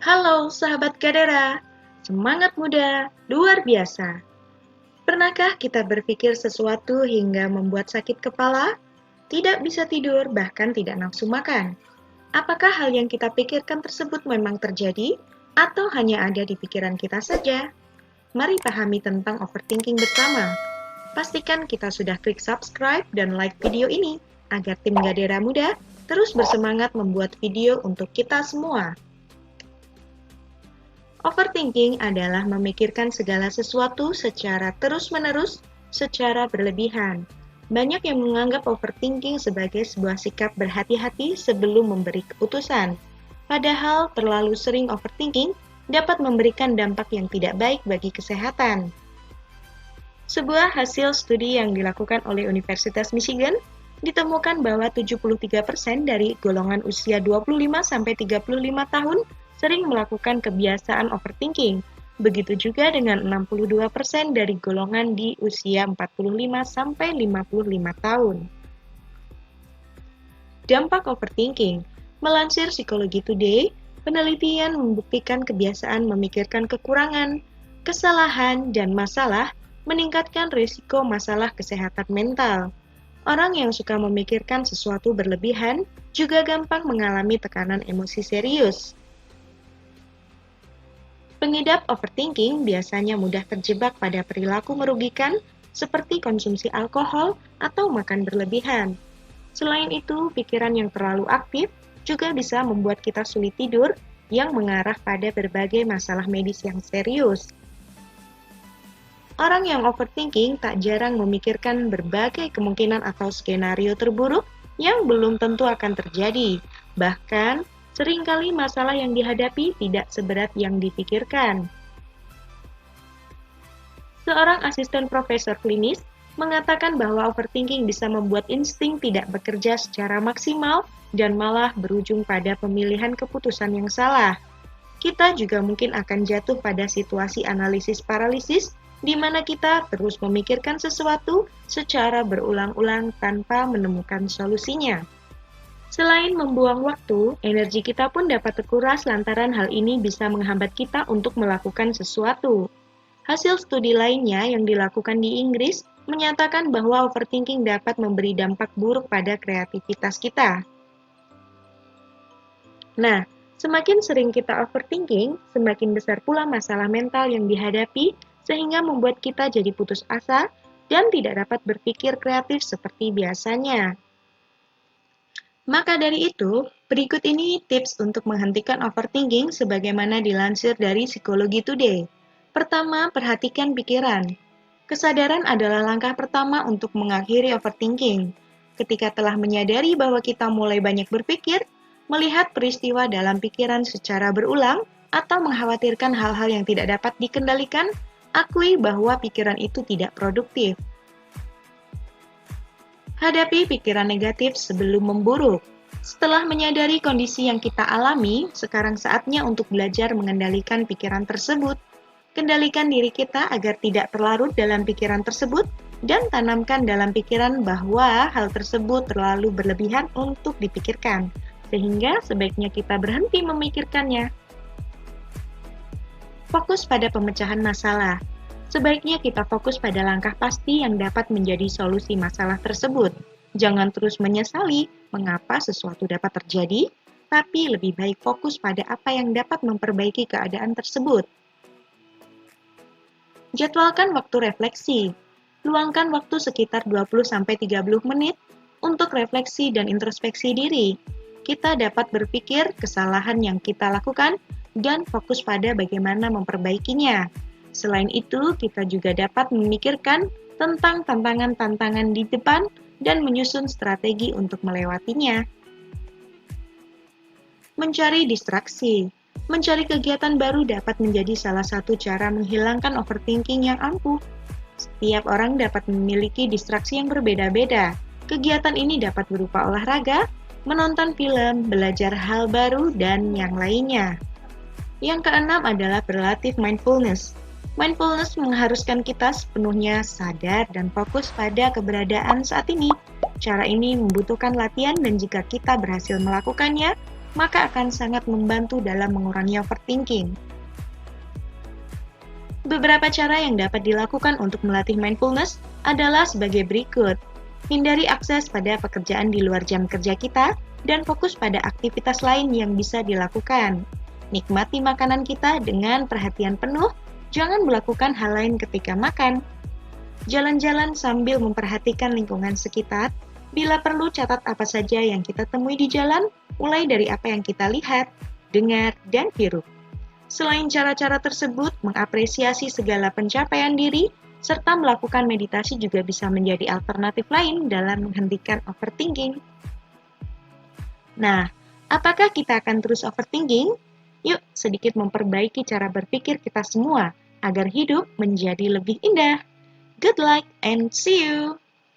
Halo sahabat Kadera, semangat muda, luar biasa. Pernahkah kita berpikir sesuatu hingga membuat sakit kepala, tidak bisa tidur, bahkan tidak nafsu makan? Apakah hal yang kita pikirkan tersebut memang terjadi, atau hanya ada di pikiran kita saja? Mari pahami tentang overthinking bersama. Pastikan kita sudah klik subscribe dan like video ini, agar tim Gadera Muda terus bersemangat membuat video untuk kita semua. Overthinking adalah memikirkan segala sesuatu secara terus-menerus, secara berlebihan. Banyak yang menganggap overthinking sebagai sebuah sikap berhati-hati sebelum memberi keputusan. Padahal terlalu sering overthinking dapat memberikan dampak yang tidak baik bagi kesehatan. Sebuah hasil studi yang dilakukan oleh Universitas Michigan ditemukan bahwa 73% dari golongan usia 25-35 tahun sering melakukan kebiasaan overthinking. Begitu juga dengan 62% dari golongan di usia 45-55 tahun. Dampak overthinking. Melansir Psikologi Today, penelitian membuktikan kebiasaan memikirkan kekurangan, kesalahan, dan masalah meningkatkan risiko masalah kesehatan mental. Orang yang suka memikirkan sesuatu berlebihan juga gampang mengalami tekanan emosi serius. Pengidap overthinking biasanya mudah terjebak pada perilaku merugikan seperti konsumsi alkohol atau makan berlebihan. Selain itu, pikiran yang terlalu aktif juga bisa membuat kita sulit tidur yang mengarah pada berbagai masalah medis yang serius. Orang yang overthinking tak jarang memikirkan berbagai kemungkinan atau skenario terburuk yang belum tentu akan terjadi. Bahkan, seringkali masalah yang dihadapi tidak seberat yang dipikirkan. Seorang asisten profesor klinis mengatakan bahwa overthinking bisa membuat insting tidak bekerja secara maksimal dan malah berujung pada pemilihan keputusan yang salah. Kita juga mungkin akan jatuh pada situasi analisis paralisis, di mana kita terus memikirkan sesuatu secara berulang-ulang tanpa menemukan solusinya. Selain membuang waktu, energi kita pun dapat terkuras lantaran hal ini bisa menghambat kita untuk melakukan sesuatu. Hasil studi lainnya yang dilakukan di Inggris menyatakan bahwa overthinking dapat memberi dampak buruk pada kreativitas kita. Nah, semakin sering kita overthinking, semakin besar pula masalah mental yang dihadapi sehingga membuat kita jadi putus asa dan tidak dapat berpikir kreatif seperti biasanya. Maka dari itu, berikut ini tips untuk menghentikan overthinking sebagaimana dilansir dari Psikologi Today. Pertama, perhatikan pikiran. Kesadaran adalah langkah pertama untuk mengakhiri overthinking. Ketika telah menyadari bahwa kita mulai banyak berpikir, melihat peristiwa dalam pikiran secara berulang, atau mengkhawatirkan hal-hal yang tidak dapat dikendalikan, akui bahwa pikiran itu tidak produktif. Hadapi pikiran negatif sebelum memburuk. Setelah menyadari kondisi yang kita alami, sekarang saatnya untuk belajar mengendalikan pikiran tersebut. Kendalikan diri kita agar tidak terlarut dalam pikiran tersebut dan tanamkan dalam pikiran bahwa hal tersebut terlalu berlebihan untuk dipikirkan, sehingga sebaiknya kita berhenti memikirkannya. Fokus pada pemecahan masalah. Sebaiknya kita fokus pada langkah pasti yang dapat menjadi solusi masalah tersebut. Jangan terus menyesali mengapa sesuatu dapat terjadi, tapi lebih baik fokus pada apa yang dapat memperbaiki keadaan tersebut. Jadwalkan waktu refleksi. Luangkan waktu sekitar 20-30 menit untuk refleksi dan introspeksi diri. Kita dapat berpikir kesalahan yang kita lakukan dan fokus pada bagaimana memperbaikinya. Selain itu, kita juga dapat memikirkan tentang tantangan-tantangan di depan dan menyusun strategi untuk melewatinya. Mencari distraksi. Mencari kegiatan baru dapat menjadi salah satu cara menghilangkan overthinking yang ampuh. Setiap orang dapat memiliki distraksi yang berbeda-beda. Kegiatan ini dapat berupa olahraga, menonton film, belajar hal baru, dan yang lainnya. Yang keenam adalah berlatih mindfulness. Mindfulness mengharuskan kita sepenuhnya sadar dan fokus pada keberadaan saat ini. Cara ini membutuhkan latihan dan jika kita berhasil melakukannya, maka akan sangat membantu dalam mengurangi overthinking. Beberapa cara yang dapat dilakukan untuk melatih mindfulness adalah sebagai berikut. Hindari akses pada pekerjaan di luar jam kerja kita dan fokus pada aktivitas lain yang bisa dilakukan. Nikmati makanan kita dengan perhatian penuh, jangan melakukan hal lain ketika makan. Jalan-jalan sambil memperhatikan lingkungan sekitar, bila perlu catat apa saja yang kita temui di jalan, mulai dari apa yang kita lihat, dengar, dan hirup. Selain cara-cara tersebut, mengapresiasi segala pencapaian diri, serta melakukan meditasi juga bisa menjadi alternatif lain dalam menghentikan overthinking. Nah, apakah kita akan terus overthinking? Yuk, sedikit memperbaiki cara berpikir kita semua agar hidup menjadi lebih indah. Good luck and see you!